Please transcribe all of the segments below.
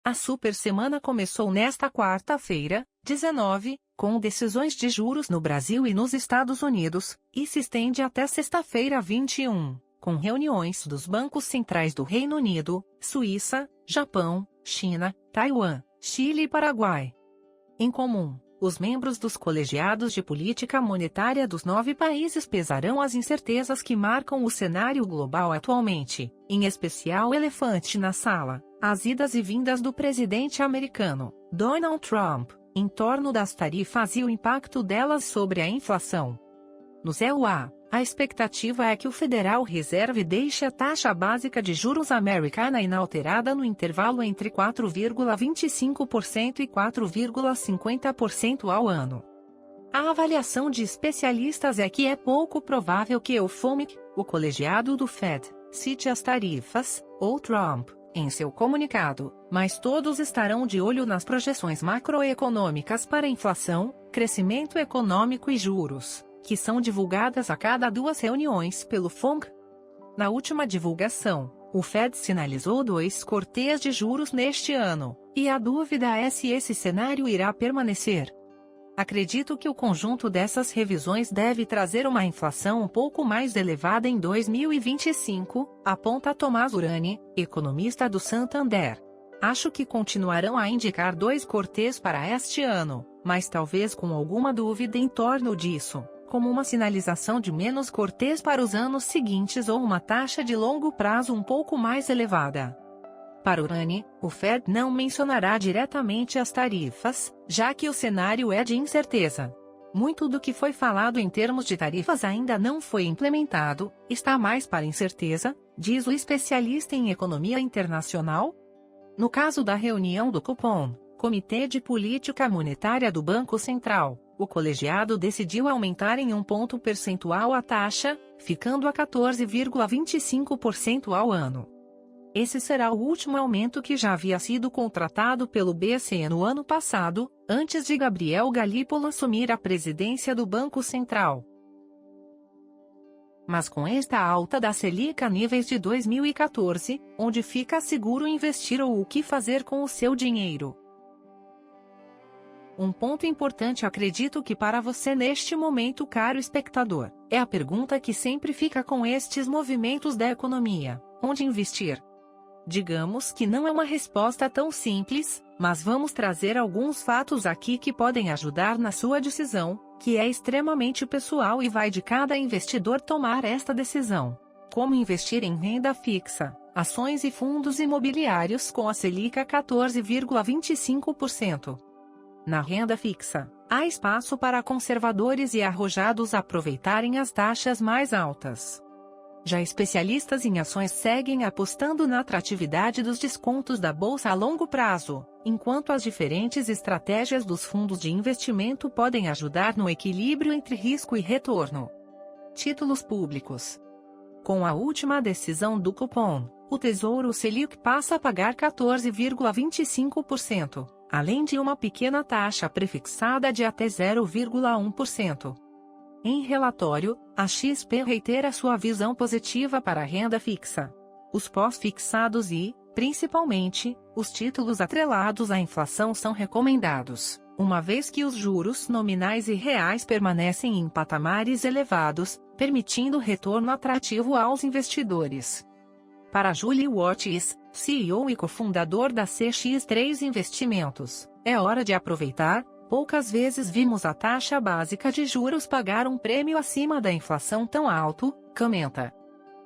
A super semana começou nesta quarta-feira, 19, com decisões de juros no Brasil e nos Estados Unidos, e se estende até sexta-feira 21, com reuniões dos bancos centrais do Reino Unido, Suíça, Japão, China, Taiwan, Chile e Paraguai. Em comum, os membros dos colegiados de política monetária dos 9 países pesarão as incertezas que marcam o cenário global atualmente, em especial o elefante na sala, as idas e vindas do presidente americano, Donald Trump, em torno das tarifas e o impacto delas sobre a inflação. No ZEUA, a expectativa é que o Federal Reserve deixe a taxa básica de juros americana inalterada no intervalo entre 4,25% e 4,50% ao ano. A avaliação de especialistas é que é pouco provável que o FOMC, o colegiado do Fed, cite as tarifas, ou Trump, em seu comunicado, mas todos estarão de olho nas projeções macroeconômicas para inflação, crescimento econômico e juros, que são divulgadas a cada 2 reuniões pelo FOMC. Na última divulgação, o Fed sinalizou 2 cortes de juros neste ano, e a dúvida é se esse cenário irá permanecer. Acredito que o conjunto dessas revisões deve trazer uma inflação um pouco mais elevada em 2025, aponta Tomás Urani, economista do Santander. Acho que continuarão a indicar 2 cortes para este ano, mas talvez com alguma dúvida em torno disso, como uma sinalização de menos cortes para os anos seguintes ou uma taxa de longo prazo um pouco mais elevada. Para Urani, o Fed não mencionará diretamente as tarifas, já que o cenário é de incerteza. Muito do que foi falado em termos de tarifas ainda não foi implementado, está mais para incerteza, diz o especialista em economia internacional. No caso da reunião do Copom, Comitê de Política Monetária do Banco Central, o colegiado decidiu aumentar em 1 ponto percentual a taxa, ficando a 14,25% ao ano. Esse será o último aumento que já havia sido contratado pelo BCE no ano passado, antes de Gabriel Galípolo assumir a presidência do Banco Central. Mas com esta alta da Selic a níveis de 2014, onde fica seguro investir ou o que fazer com o seu dinheiro? Um ponto importante acredito que para você neste momento, caro espectador, é a pergunta que sempre fica com estes movimentos da economia: onde investir? Digamos que não é uma resposta tão simples, mas vamos trazer alguns fatos aqui que podem ajudar na sua decisão, que é extremamente pessoal e vai de cada investidor tomar esta decisão. Como investir em renda fixa, ações e fundos imobiliários com a Selic a 14,25%. Na renda fixa, há espaço para conservadores e arrojados aproveitarem as taxas mais altas. Já especialistas em ações seguem apostando na atratividade dos descontos da bolsa a longo prazo, enquanto as diferentes estratégias dos fundos de investimento podem ajudar no equilíbrio entre risco e retorno. Títulos públicos. Com a última decisão do Copom, o Tesouro Selic passa a pagar 14,25%, além de uma pequena taxa prefixada de até 0,1%. Em relatório, a XP reitera sua visão positiva para a renda fixa. Os pós-fixados e, principalmente, os títulos atrelados à inflação são recomendados, uma vez que os juros nominais e reais permanecem em patamares elevados, permitindo retorno atrativo aos investidores. Para Julie Watkins, CEO e cofundador da CX3 Investimentos, é hora de aproveitar. Poucas vezes vimos a taxa básica de juros pagar um prêmio acima da inflação tão alto, comenta.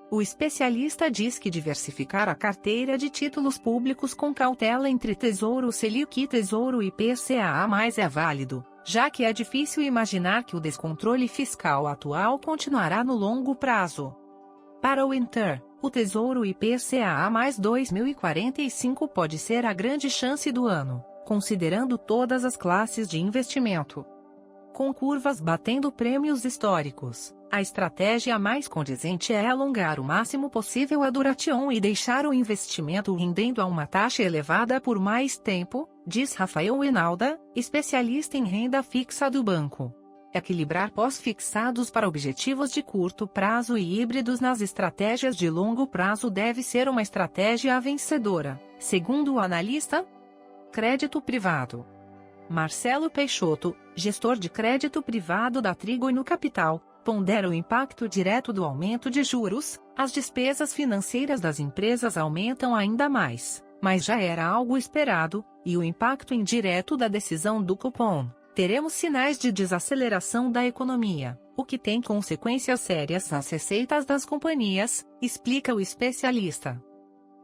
O especialista diz que diversificar a carteira de títulos públicos com cautela entre Tesouro Selic e Tesouro IPCA+ é válido, já que é difícil imaginar que o descontrole fiscal atual continuará no longo prazo. Para o Inter, o Tesouro IPCA+ 2045 pode ser a grande chance do ano, considerando todas as classes de investimento. Com curvas batendo prêmios históricos, a estratégia mais condizente é alongar o máximo possível a duration e deixar o investimento rendendo a uma taxa elevada por mais tempo, diz Rafael Enalda, especialista em renda fixa do banco. Equilibrar pós-fixados para objetivos de curto prazo e híbridos nas estratégias de longo prazo deve ser uma estratégia vencedora, segundo o analista. Crédito privado. Marcelo Peixoto, gestor de crédito privado da Trígono Capital, pondera o impacto direto do aumento de juros. As despesas financeiras das empresas aumentam ainda mais, mas já era algo esperado, e o impacto indireto da decisão do Copom. Teremos sinais de desaceleração da economia, o que tem consequências sérias nas receitas das companhias, explica o especialista.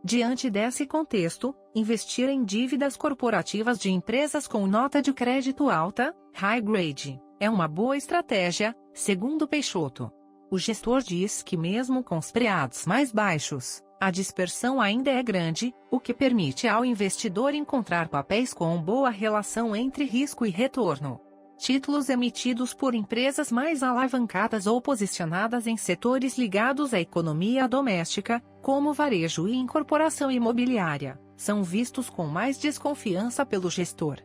Diante desse contexto, investir em dívidas corporativas de empresas com nota de crédito alta, high grade, é uma boa estratégia, segundo Peixoto. O gestor diz que mesmo com os preços mais baixos, a dispersão ainda é grande, o que permite ao investidor encontrar papéis com boa relação entre risco e retorno. Títulos emitidos por empresas mais alavancadas ou posicionadas em setores ligados à economia doméstica, como varejo e incorporação imobiliária, são vistos com mais desconfiança pelo gestor.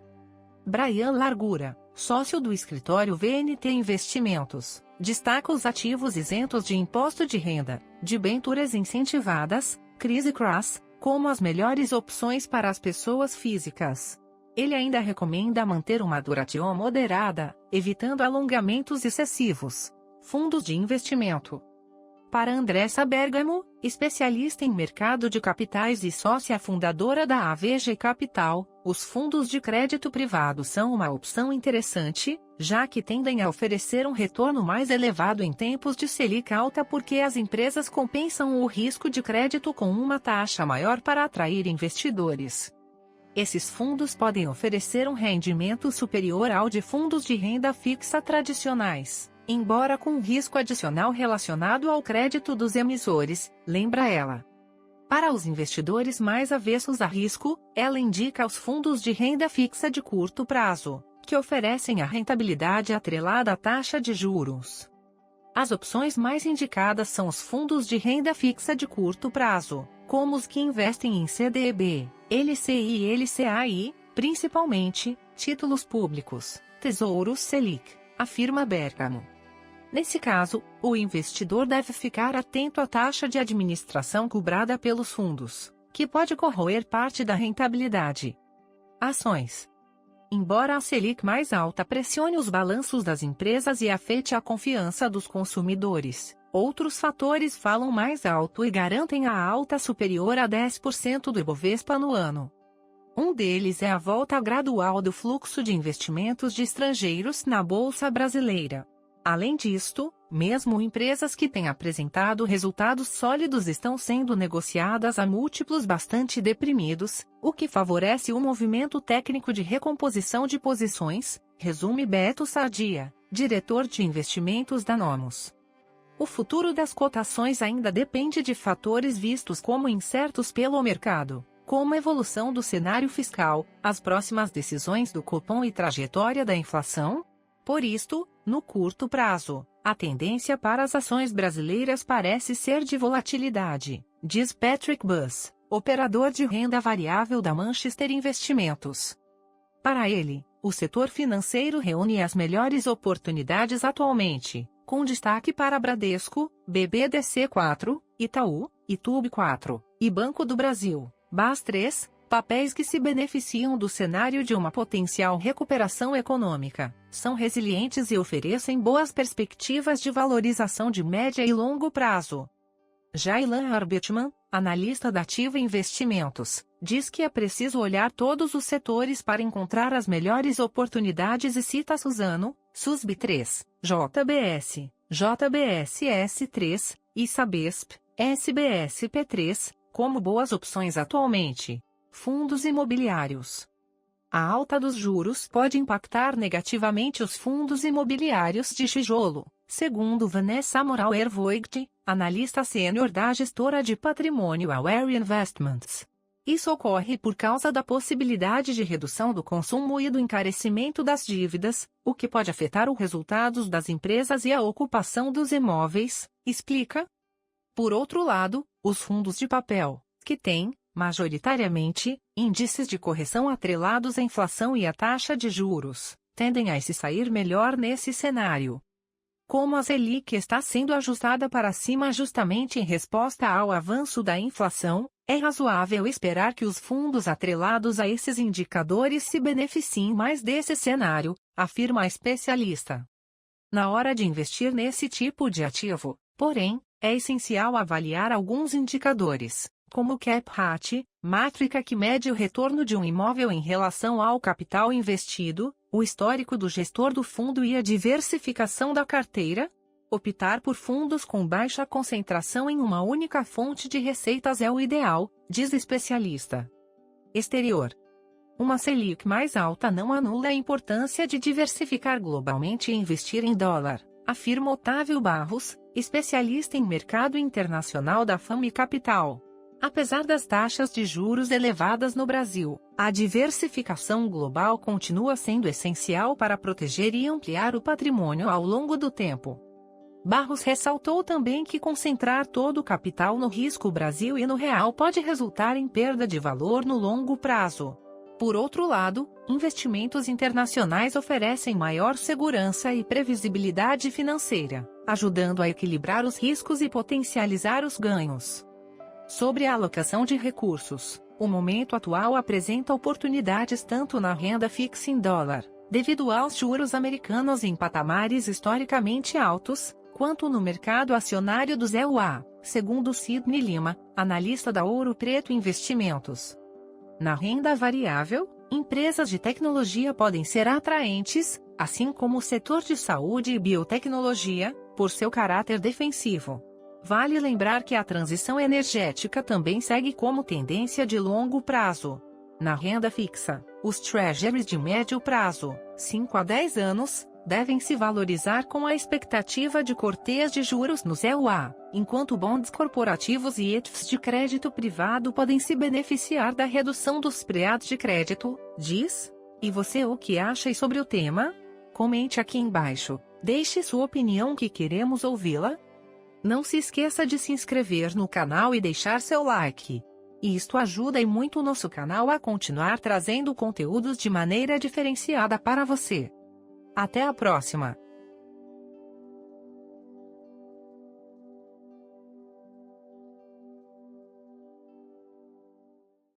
Brian Largura, sócio do escritório VNT Investimentos, destaca os ativos isentos de imposto de renda, debêntures incentivadas, crise cross, como as melhores opções para as pessoas físicas. Ele ainda recomenda manter uma duration moderada, evitando alongamentos excessivos. Fundos de investimento. Para Andressa Bergamo, especialista em mercado de capitais e sócia fundadora da AVG Capital, os fundos de crédito privado são uma opção interessante, já que tendem a oferecer um retorno mais elevado em tempos de Selic alta porque as empresas compensam o risco de crédito com uma taxa maior para atrair investidores. Esses fundos podem oferecer um rendimento superior ao de fundos de renda fixa tradicionais, embora com risco adicional relacionado ao crédito dos emissores, lembra ela. Para os investidores mais avessos a risco, ela indica os fundos de renda fixa de curto prazo, que oferecem a rentabilidade atrelada à taxa de juros. As opções mais indicadas são os fundos de renda fixa de curto prazo, como os que investem em CDB, LCI e LCAI, principalmente, títulos públicos, Tesouros Selic, afirma Bergamo. Nesse caso, o investidor deve ficar atento à taxa de administração cobrada pelos fundos, que pode corroer parte da rentabilidade. Ações. Embora a Selic mais alta pressione os balanços das empresas e afete a confiança dos consumidores, outros fatores falam mais alto e garantem a alta superior a 10% do Ibovespa no ano. Um deles é a volta gradual do fluxo de investimentos de estrangeiros na Bolsa Brasileira. Além disto, mesmo empresas que têm apresentado resultados sólidos estão sendo negociadas a múltiplos bastante deprimidos, o que favorece o movimento técnico de recomposição de posições, resume Beto Sadia, diretor de investimentos da Nomos. O futuro das cotações ainda depende de fatores vistos como incertos pelo mercado, como a evolução do cenário fiscal, as próximas decisões do Copom e trajetória da inflação. Por isto, no curto prazo, a tendência para as ações brasileiras parece ser de volatilidade, diz Patrick Buss, operador de renda variável da Manchester Investimentos. Para ele, o setor financeiro reúne as melhores oportunidades atualmente, com destaque para Bradesco, BBDC 4, Itaú, Itub 4, e Banco do Brasil, BAS 3, papéis que se beneficiam do cenário de uma potencial recuperação econômica, são resilientes e oferecem boas perspectivas de valorização de média e longo prazo. Jailan Arbitman, analista da Ativa Investimentos, diz que é preciso olhar todos os setores para encontrar as melhores oportunidades e cita Suzano, SUSB 3, JBS, JBSS3, e Sabesp, SBSP3, como boas opções atualmente. Fundos imobiliários. A alta dos juros pode impactar negativamente os fundos imobiliários de tijolo, segundo Vanessa Morauer-Voigt, analista sênior da gestora de patrimônio Aware Investments. Isso ocorre por causa da possibilidade de redução do consumo e do encarecimento das dívidas, o que pode afetar os resultados das empresas e a ocupação dos imóveis, explica. Por outro lado, os fundos de papel, que têm, majoritariamente, índices de correção atrelados à inflação e à taxa de juros, tendem a se sair melhor nesse cenário. Como a Selic está sendo ajustada para cima justamente em resposta ao avanço da inflação, É razoável esperar que os fundos atrelados a esses indicadores se beneficiem mais desse cenário, afirma a especialista. Na hora de investir nesse tipo de ativo, porém, é essencial avaliar alguns indicadores, como o cap rate, métrica que mede o retorno de um imóvel em relação ao capital investido, o histórico do gestor do fundo e a diversificação da carteira. Optar por fundos com baixa concentração em uma única fonte de receitas é o ideal, diz especialista. Exterior. Uma Selic mais alta não anula a importância de diversificar globalmente e investir em dólar, afirma Otávio Barros, especialista em mercado internacional da Fama Capital. Apesar das taxas de juros elevadas no Brasil, a diversificação global continua sendo essencial para proteger e ampliar o patrimônio ao longo do tempo. Barros ressaltou também que concentrar todo o capital no risco Brasil e no real pode resultar em perda de valor no longo prazo. Por outro lado, investimentos internacionais oferecem maior segurança e previsibilidade financeira, ajudando a equilibrar os riscos e potencializar os ganhos. Sobre a alocação de recursos, o momento atual apresenta oportunidades tanto na renda fixa em dólar, devido aos juros americanos em patamares historicamente altos, quanto no mercado acionário do ZEUA, segundo Sidney Lima, analista da Ouro Preto Investimentos. Na renda variável, empresas de tecnologia podem ser atraentes, assim como o setor de saúde e biotecnologia, por seu caráter defensivo. Vale lembrar que a transição energética também segue como tendência de longo prazo. Na renda fixa, os treasuries de médio prazo, 5 a 10 anos, devem se valorizar com a expectativa de cortes de juros no ZEUA, enquanto bonds corporativos e ETFs de crédito privado podem se beneficiar da redução dos spreads de crédito, diz. E você o que acha sobre o tema? Comente aqui embaixo, deixe sua opinião que queremos ouvi-la. Não se esqueça de se inscrever no canal e deixar seu like. Isto ajuda e muito o nosso canal a continuar trazendo conteúdos de maneira diferenciada para você. Até a próxima!